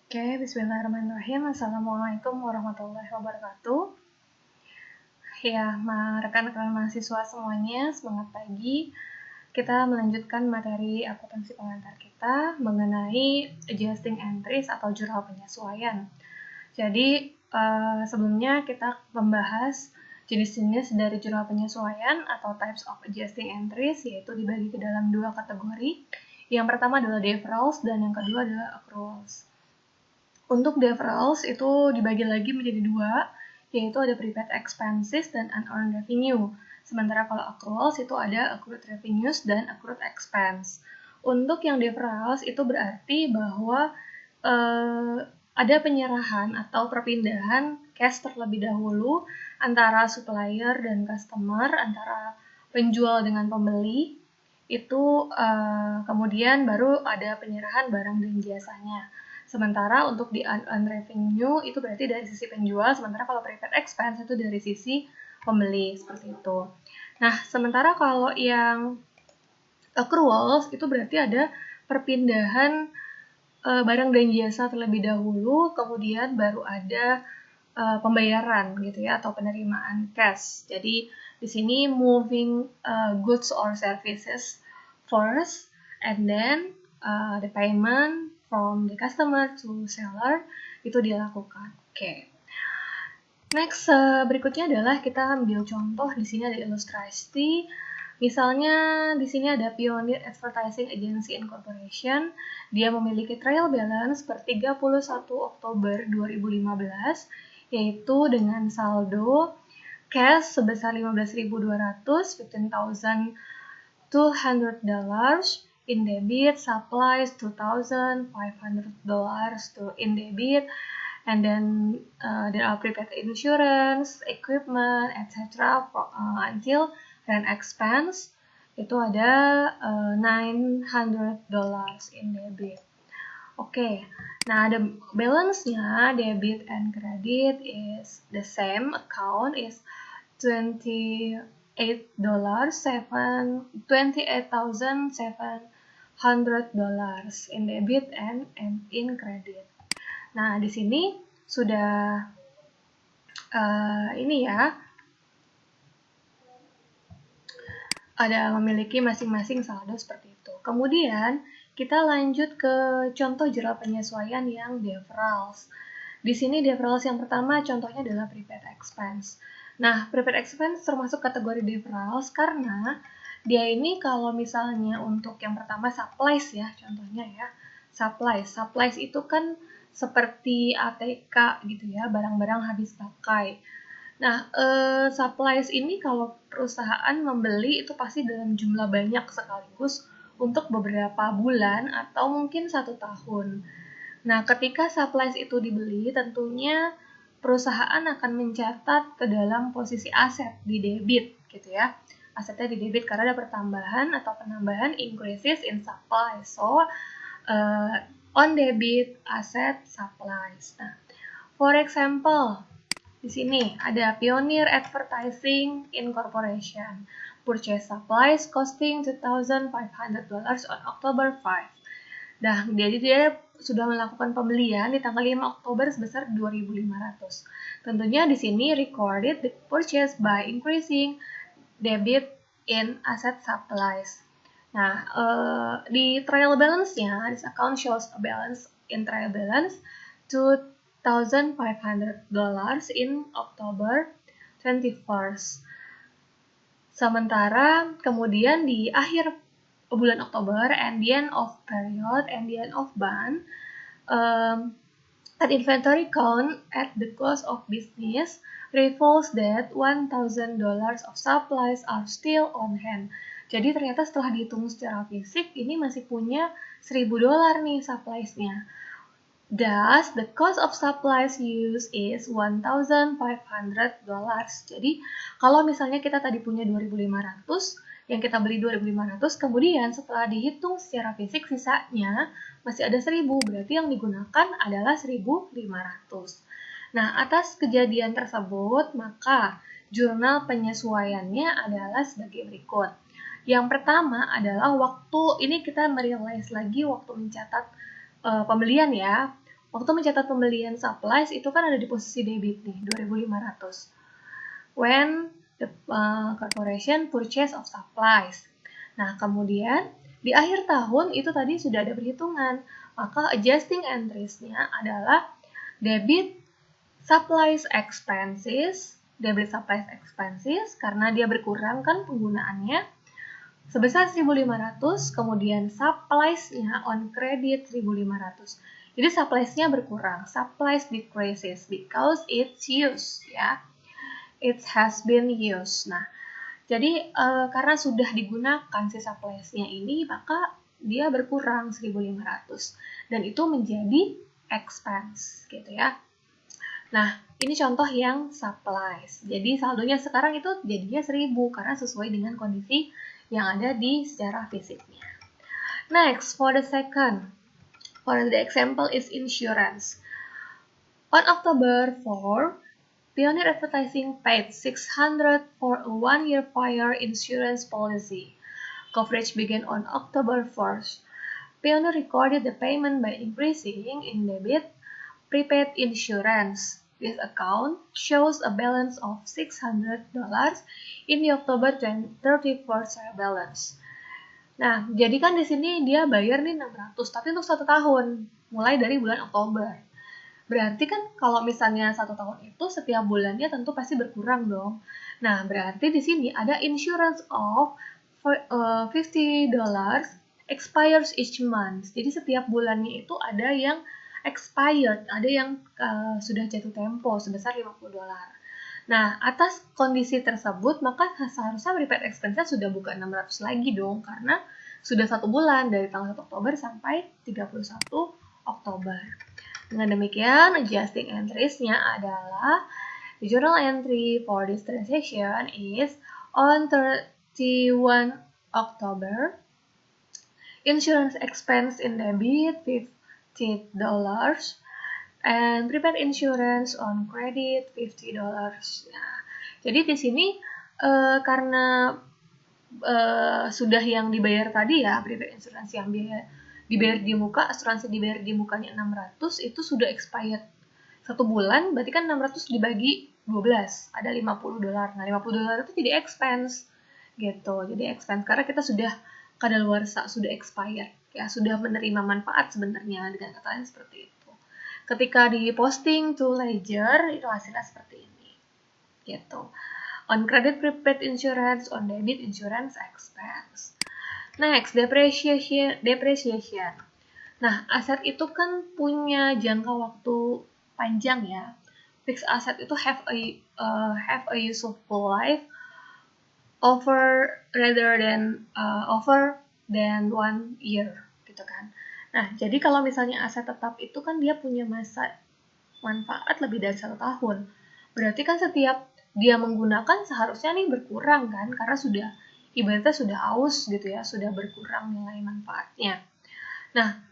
Oke, bismillahirrahmanirrahim. Assalamualaikum warahmatullahi wabarakatuh. Ya, rekan-rekan mahasiswa semuanya, semangat pagi. Kita melanjutkan materi akuntansi pengantar kita mengenai adjusting entries atau jurnal penyesuaian. Jadi, sebelumnya kita membahas jenis-jenis dari jurnal penyesuaian atau types of adjusting entries, yaitu dibagi ke dalam dua kategori. Yang pertama adalah deferrals dan yang kedua adalah accruals. Untuk deferrals itu dibagi lagi menjadi dua, yaitu ada prepaid expenses dan unearned revenue. Sementara kalau accruals itu ada accrued revenues dan accrued expense. Untuk yang deferrals itu berarti bahwa ada penyerahan atau perpindahan cash terlebih dahulu antara supplier dan customer, antara penjual dengan pembeli, itu kemudian baru ada penyerahan barang dan jasanya. Sementara untuk di unearned revenue itu berarti dari sisi penjual, sementara kalau prepaid expense itu dari sisi pembeli, seperti itu. Nah, sementara kalau yang accruals itu berarti ada perpindahan barang dan jasa terlebih dahulu, kemudian baru ada pembayaran gitu ya, atau penerimaan cash. Jadi di sini moving goods or services first, and then the payment from the customer to seller itu dilakukan. Oke. Next, berikutnya adalah kita ambil contoh. Di sini ada ilustrasi. Misalnya di sini ada Pioneer Advertising Agency Incorporation. Dia memiliki trial balance per 31 Oktober 2015, yaitu dengan saldo cash sebesar 15.200, $15,200 in debit, supplies $2,500 to in debit, and then there are prepaid insurance, equipment, etc. Until rent expense itu ada $900 in debit. Oke, nah the balance-nya debit and credit is the same. Account is $28,700 in debit and in credit. Nah, di sini sudah ini ya, ada memiliki masing-masing saldo seperti itu. Kemudian kita lanjut ke contoh jurnal penyesuaian yang deferrals. Di sini deferrals yang pertama contohnya adalah prepaid expense. Nah, prepaid expense termasuk kategori deferrals karena dia ini kalau misalnya untuk yang pertama supplies ya, contohnya ya. Supplies itu kan seperti ATK gitu ya, barang-barang habis pakai. Nah, supplies ini kalau perusahaan membeli itu pasti dalam jumlah banyak sekaligus untuk beberapa bulan atau mungkin 1 tahun. Nah, ketika supplies itu dibeli, tentunya perusahaan akan mencatat ke dalam posisi aset di debit gitu ya. Asetnya di debit karena ada pertambahan atau penambahan increases in supplies. So, on debit asset supplies. Nah, for example, di sini ada Pioneer Advertising Incorporation. Purchase supplies costing $2,500 on October 5. Nah, jadi dia sudah melakukan pembelian di tanggal 5 Oktober sebesar 2.500. Tentunya di sini recorded the purchase by increasing debit in asset supplies. Nah, di trial balance-nya, this account shows a balance in trial balance $2,500 in October 21st. Sementara kemudian di akhir bulan Oktober, and the end of period, and the end of month, at inventory count at the close of business reveals that $1,000 of supplies are still on hand. Jadi ternyata setelah dihitung secara fisik, ini masih punya $1.000 nih supplies-nya. Thus, the cost of supplies used is $1,500. Jadi, kalau misalnya kita tadi punya 2.500, yang kita beli 2.500, kemudian setelah dihitung secara fisik sisanya masih ada 1.000, berarti yang digunakan adalah 1.500. Nah, atas kejadian tersebut, maka jurnal penyesuaiannya adalah sebagai berikut. Yang pertama adalah waktu, ini kita merealize lagi waktu mencatat pembelian ya. Waktu mencatat pembelian supplies itu kan ada di posisi debit nih, 2.500. When the corporation purchase of supplies. Nah, kemudian di akhir tahun itu tadi sudah ada perhitungan, maka adjusting entries-nya adalah debit supplies expenses karena dia berkurang kan penggunaannya sebesar 1.500, kemudian supplies-nya on credit 1.500. Jadi supplies-nya berkurang, supplies decreases because it's used ya. It has been used. Nah, jadi karena sudah digunakan si supplies-nya ini, maka dia berkurang 1.500 dan itu menjadi expense gitu ya. Nah, ini contoh yang supplies. Jadi saldonya sekarang itu jadinya 1.000 karena sesuai dengan kondisi yang ada di secara fisiknya. Next, for the example is insurance. On October 4, Pioneer Advertising paid $600 for a 1-year fire insurance policy. Coverage began on October 1st. Pioneer recorded the payment by increasing in debit prepaid insurance. This account shows a balance of $600 in the October 31st trial balance. Nah, jadi kan di sini dia bayar nih 600, tapi untuk 1 tahun, mulai dari bulan Oktober. Berarti kan kalau misalnya 1 tahun itu setiap bulannya tentu pasti berkurang dong. Nah, berarti di sini ada insurance of $50 expires each month. Jadi setiap bulannya itu ada yang expired, ada yang sudah jatuh tempo sebesar $50. Nah, atas kondisi tersebut, maka seharusnya prepaid expense sudah bukan 600 lagi dong, karena sudah 1 bulan dari tanggal 1 Oktober sampai 31 Oktober. Dengan demikian, adjusting entries-nya adalah the journal entry for this transaction is on 31 October. Insurance expense in debit $50. And prepaid insurance on credit $50. Nah, jadi di sini karena sudah yang dibayar tadi ya, prepaid insurance yang dibayar di muka, asuransi dibayar di mukanya 600 itu sudah expired 1 bulan, berarti kan 600 dibagi 12, ada $50. Nah, $50 itu jadi expense gitu. Jadi expense karena kita sudah kadaluarsa, sudah expired ya, sudah menerima manfaat sebenarnya, dengan kata lain seperti itu. Ketika di posting to ledger itu hasilnya seperti ini gitu. On credit prepaid insurance, on debit insurance expense. Next, depreciation. Nah, aset itu kan punya jangka waktu panjang ya. Fixed asset itu have a useful life over than 1 year gitu kan. Nah, jadi kalau misalnya aset tetap itu kan dia punya masa manfaat lebih dari 1 tahun. Berarti kan setiap dia menggunakan seharusnya nih berkurang kan, karena sudah ibaratnya sudah aus gitu ya, sudah berkurang nilai manfaatnya. Nah,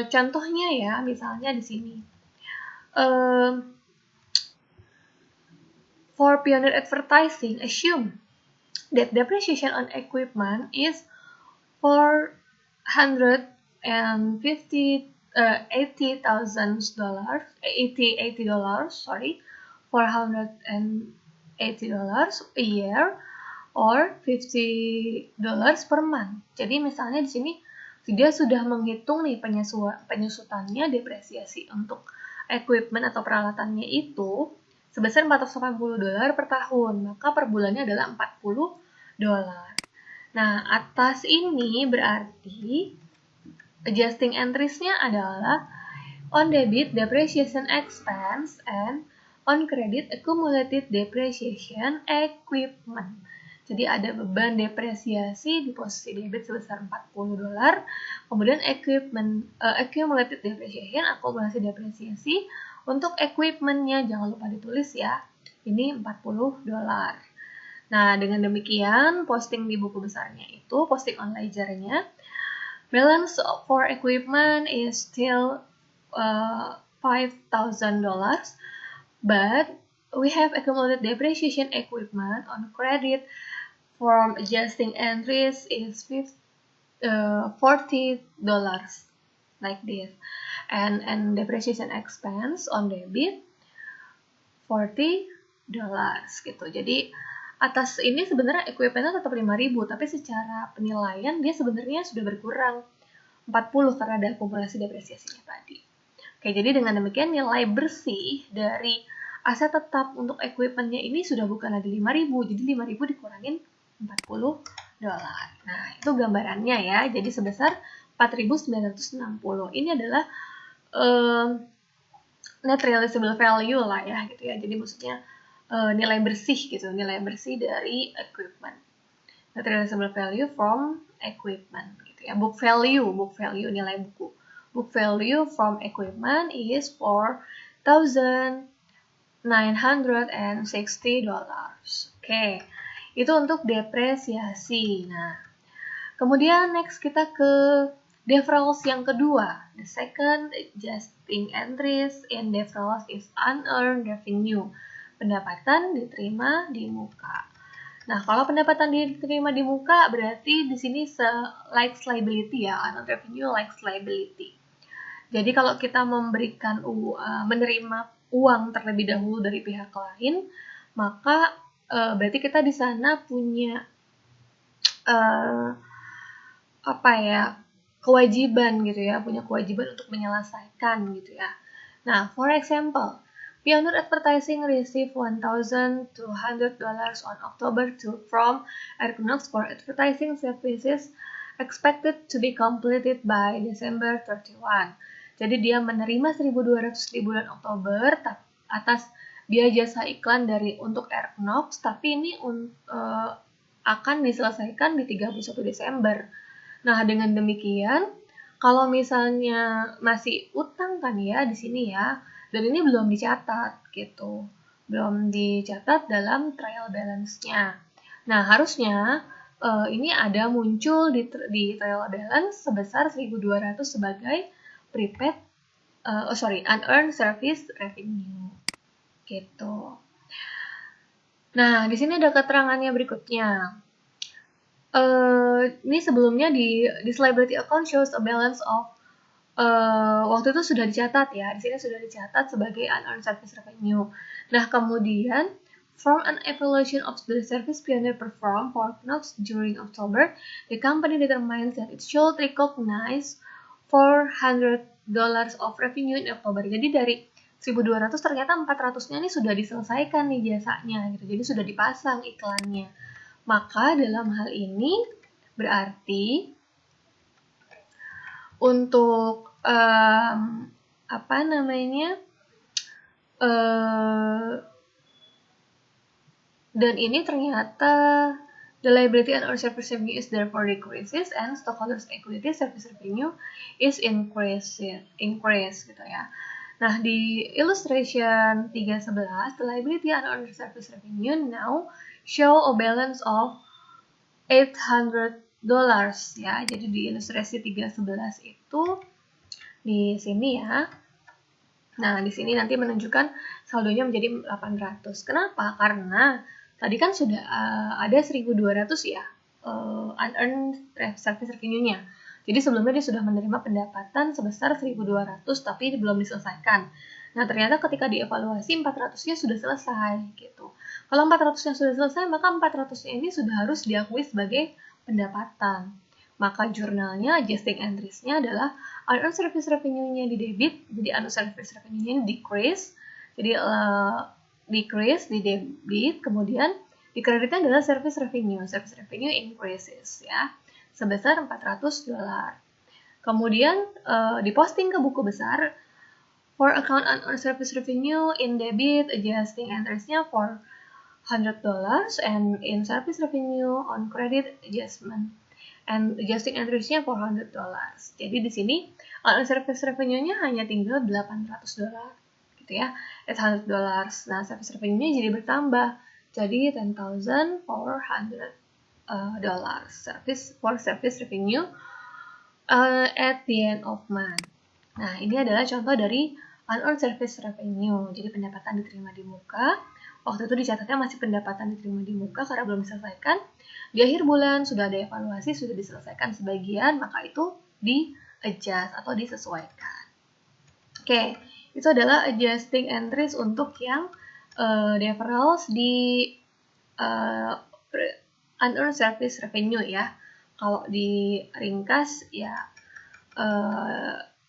contohnya ya, misalnya di sini. For Pioneer Advertising, assume that depreciation on equipment is $480,000, $480 a year or $50 per month. Jadi misalnya di sini dia sudah menghitung nih penyusutannya depresiasi untuk equipment atau peralatannya itu sebesar $480 per tahun, maka per bulannya adalah $40. Nah, atas ini berarti adjusting entries-nya adalah on debit depreciation expense and on credit accumulated depreciation equipment. Jadi ada beban depresiasi di posisi debit sebesar $40, kemudian accumulated depreciation, akumulasi depresiasi untuk equipment-nya, jangan lupa ditulis ya, ini $40. Nah, dengan demikian, posting di buku besarnya itu, posting on ledger-nya, balance for equipment is still $5,000, but we have accumulated depreciation equipment on credit from adjusting entries is $40, like this. and depreciation expense on debit $40 gitu. Jadi atas ini sebenarnya equipmentnya tetap 5.000, tapi secara penilaian dia sebenarnya sudah berkurang 40 karena ada akumulasi depresiasinya tadi. Oke, jadi dengan demikian nilai bersih dari aset tetap untuk equipmentnya ini sudah bukan lagi 5.000, jadi 5.000 dikurangin $40. Nah, itu gambarannya ya. Jadi sebesar 4.960. Ini adalah net realizable value lah ya gitu ya. Jadi maksudnya nilai bersih gitu, nilai bersih dari equipment. Net realizable value from equipment gitu ya. Book value nilai buku. Book value from equipment is $4,960. Oke. Itu untuk depresiasi. Nah, kemudian next kita ke deferrals yang kedua. The second adjusting entries in deferrals is unearned revenue. Pendapatan diterima di muka. Nah, kalau pendapatan diterima di muka berarti di sini likes liability ya, unearned revenue likes liability. Jadi kalau kita menerima uang terlebih dahulu dari pihak lain, maka berarti kita di sana punya kewajiban gitu ya, punya kewajiban untuk menyelesaikan gitu ya. Nah, for example, Pioneer Advertising received $1,200 on October 2 from Equinox for advertising services expected to be completed by December 31. Jadi dia menerima 1.200 di bulan Oktober atas dia jasa iklan untuk Equinox, tapi ini akan diselesaikan di 31 Desember. Nah, dengan demikian, kalau misalnya masih utang kan ya di sini ya, dan ini belum dicatat gitu. Belum dicatat dalam trial balance-nya. Nah, harusnya ini ada muncul di trial balance sebesar 1.200 sebagai unearned service revenue. Gitu. Nah, di sini ada keterangannya berikutnya. Ini sebelumnya di liability account shows a balance of waktu itu sudah dicatat ya. Di sini sudah dicatat sebagai unearned service revenue. Nah, kemudian from an evaluation of the service Pioneer performed for Knox during October, the company determines that it should recognize $400 of revenue in October. Jadi dari 1.200 ternyata 400-nya ini sudah diselesaikan nih jasanya gitu. Jadi sudah dipasang iklannya. Maka dalam hal ini berarti untuk dan ini ternyata the liability and or service revenue is therefore decreases and stockholders equity service revenue is increase gitu ya. Nah, di illustration 311, the liability and or service revenue now show a balance of $800 ya. Jadi di ilustrasi 311 itu di sini ya. Nah, di sini nanti menunjukkan saldonya menjadi 800. Kenapa? Karena tadi kan sudah ada 1.200 ya unearned service revenue-nya. Jadi sebelumnya dia sudah menerima pendapatan sebesar 1.200 tapi belum diselesaikan. Nah, ternyata ketika dievaluasi 400-nya sudah selesai gitu. Kalau 400-nya sudah selesai, maka 400-nya ini sudah harus diakui sebagai pendapatan. Maka jurnalnya, adjusting entries-nya adalah unearned service revenue-nya di debit, jadi unearned service revenue-nya decrease, jadi decrease di debit, kemudian di kreditnya adalah service revenue increases ya, sebesar $400. Kemudian diposting ke buku besar, for account unearned service revenue in debit, adjusting entries-nya for $100 and in service revenue on credit adjustment and adjusting entries-nya $400. Jadi di sini unearned service revenue-nya hanya tinggal $800 gitu ya. $800. Nah, service revenue-nya jadi bertambah. Jadi $10,400 service revenue at the end of month. Nah, ini adalah contoh dari unearned service revenue. Jadi pendapatan diterima di muka. Waktu itu dicatatnya masih pendapatan diterima di muka karena belum diselesaikan. Di akhir bulan sudah ada evaluasi, sudah diselesaikan sebagian, maka itu di-adjust atau disesuaikan. Oke, itu adalah adjusting entries untuk yang deferrals di unearned service revenue ya. Kalau diringkas ya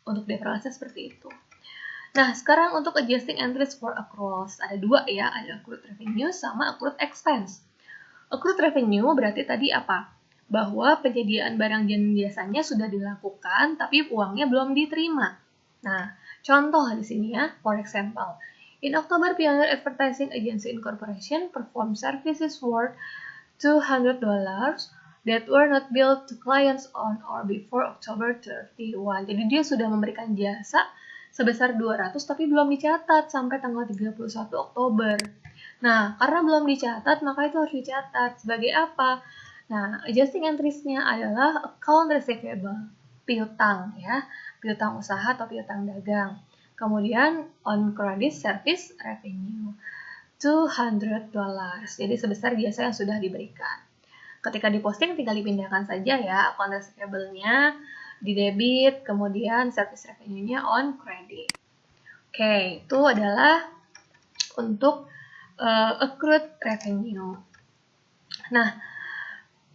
untuk deferralsnya seperti itu. Nah, sekarang untuk adjusting entries for accruals ada dua ya, ada accrued revenue sama accrued expense. Accrued revenue berarti tadi apa? Bahwa penyediaan barang dan jasanya sudah dilakukan tapi uangnya belum diterima. Nah, contoh di sini ya, for example, in October Pioneer Advertising Agency Incorporation performed services worth $200 that were not billed to clients on or before October 31. Jadi dia sudah memberikan jasa sebesar 200 tapi belum dicatat sampai tanggal 31 Oktober. Nah, karena belum dicatat maka itu harus dicatat. Sebagai apa? Nah, adjusting entries-nya adalah account receivable, piutang ya, piutang usaha atau piutang dagang. Kemudian on credit service revenue $200. Jadi sebesar jasa yang sudah diberikan. Ketika diposting tinggal dipindahkan saja ya account receivable-nya di debit, kemudian service revenue-nya on credit. Oke, itu adalah untuk accrued revenue. Nah,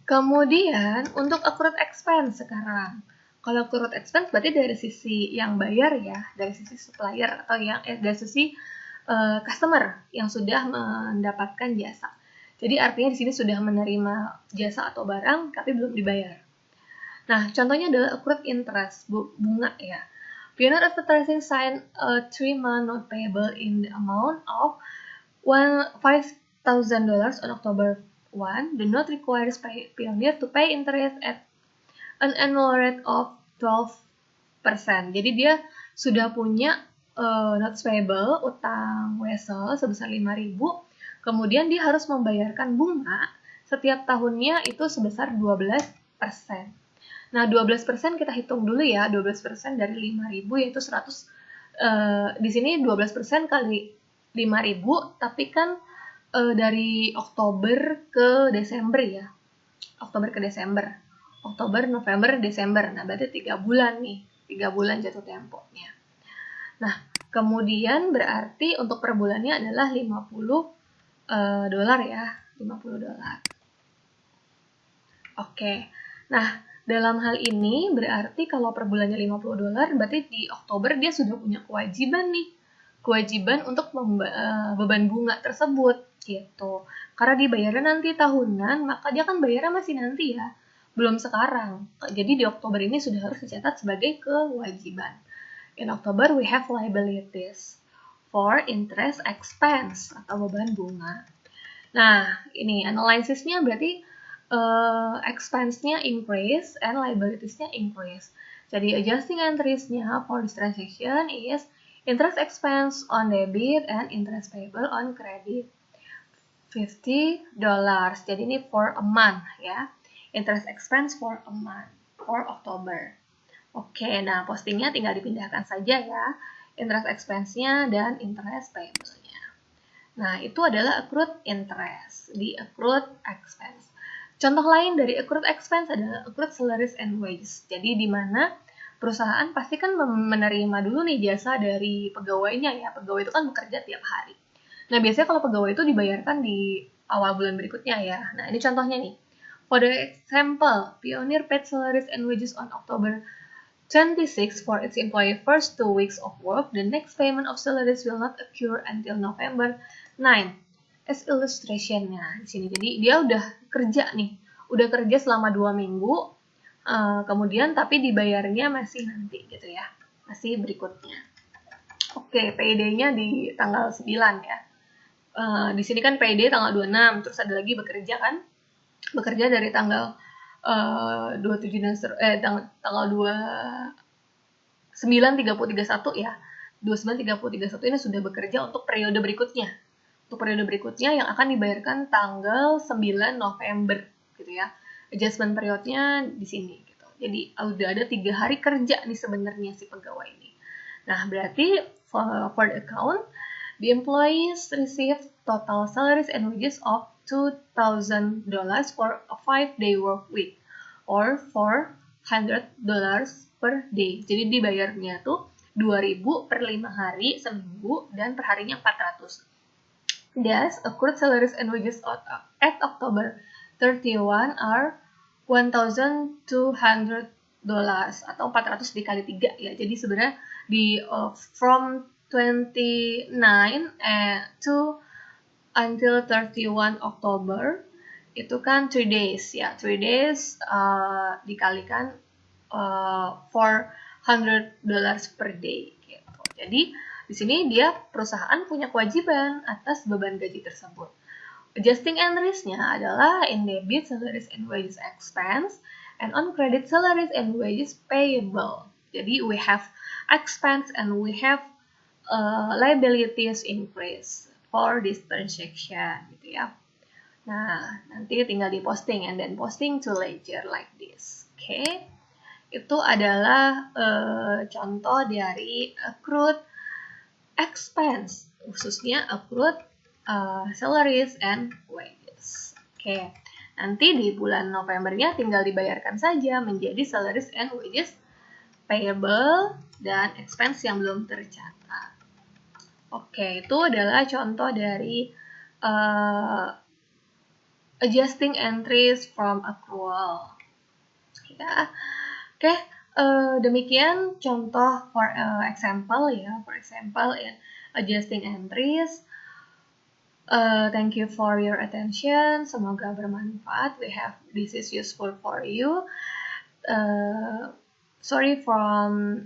kemudian untuk accrued expense sekarang. Kalau accrued expense berarti dari sisi yang bayar ya, dari sisi supplier atau yang dari sisi customer yang sudah mendapatkan jasa. Jadi artinya di sini sudah menerima jasa atau barang tapi belum dibayar. Nah, contohnya adalah accrued interest, bunga ya. Pioneer Advertising signed a 3-month note payable in the amount of $5,000 on October 1. The note requires Pioneer to pay interest at an annual rate of 12%. Jadi dia sudah punya notes payable, utang wesel sebesar 5.000, kemudian dia harus membayarkan bunga setiap tahunnya itu sebesar 12%. Nah, 12% kita hitung dulu ya, 12% dari 5.000 yaitu 100. Di sini 12% kali 5.000, tapi kan dari Oktober ke Desember ya. Oktober ke Desember. Oktober, November, Desember. Nah, berarti 3 bulan nih. 3 bulan jatuh temponya. Nah, kemudian berarti untuk per bulannya adalah $50 ya. $50. Oke. Nah, dalam hal ini berarti kalau per bulannya $50, berarti di Oktober dia sudah punya kewajiban nih. Kewajiban untuk beban bunga tersebut gitu. Karena dibayarnya nanti tahunan, maka dia kan bayarnya masih nanti ya. Belum sekarang. Jadi di Oktober ini sudah harus dicatat sebagai kewajiban. In October we have liabilities for interest expense atau beban bunga. Nah, ini analisisnya berarti expense-nya increase and liabilities-nya increase. Jadi adjusting entries-nya for this transaction is interest expense on debit and interest payable on credit. $50. Jadi ini for a month ya. Interest expense for a month for October. Oke, nah postingnya tinggal dipindahkan saja ya. Interest expense-nya dan interest payable-nya. Nah, itu adalah accrued interest di accrued expense. Contoh lain dari accrued expense adalah accrued salaries and wages. Jadi di mana perusahaan pasti kan menerima dulu nih jasa dari pegawainya ya. Pegawai itu kan bekerja tiap hari. Nah, biasanya kalau pegawai itu dibayarkan di awal bulan berikutnya ya. Nah, ini contohnya nih. For the example, Pioneer paid salaries and wages on October 26 for its employee first 2 weeks of work. The next payment of salaries will not occur until November 9. As illustration-nya di sini. Jadi dia udah kerja nih, udah kerja selama 2 minggu, kemudian tapi dibayarnya masih nanti gitu ya, masih berikutnya. Oke, PID-nya di tanggal 9 ya. Di sini kan PID tanggal 26, terus ada lagi bekerja kan, bekerja dari tanggal 27 tanggal 29, 30, 31 ya. 29, 30, 31 ini sudah bekerja untuk periode berikutnya. Untuk periode berikutnya yang akan dibayarkan tanggal 9 November gitu ya. Adjustment periodnya di sini gitu. Jadi udah ada 3 hari kerja nih sebenarnya si pegawai ini. Nah, berarti for the account, the employees receive total salaries and wages of $2,000 for a 5-day work week or $400 per day. Jadi dibayarnya tuh 2.000 per 5 hari seminggu dan per harinya 400. Thus, accrued salaries and wages at October 31 are $1,200 atau 400 dikali 3 ya. Jadi sebenarnya di from 29 to until 31 October itu kan 3 days ya. 3 days dikalikan $400 per day gitu. Jadi di sini dia perusahaan punya kewajiban atas beban gaji tersebut. Adjusting entries-nya adalah in debit salaries and wages expense and on credit salaries and wages payable. Jadi we have expense and we have liabilities increase for this transaction gitu ya. Nah, nanti tinggal di posting and then posting to ledger like this. Oke. Itu adalah contoh dari accrued expense, khususnya accrued salaries and wages. Oke, nanti di bulan Novembernya tinggal dibayarkan saja menjadi salaries and wages payable dan expense yang belum tercatat. Oke, itu adalah contoh dari adjusting entries from accrual. Ya, oke. Demikian contoh for example ya, for example in adjusting entries. Thank you for your attention. Semoga bermanfaat. This is useful for you. Sorry from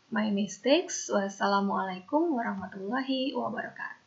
my mistakes. Wassalamualaikum warahmatullahi wabarakatuh.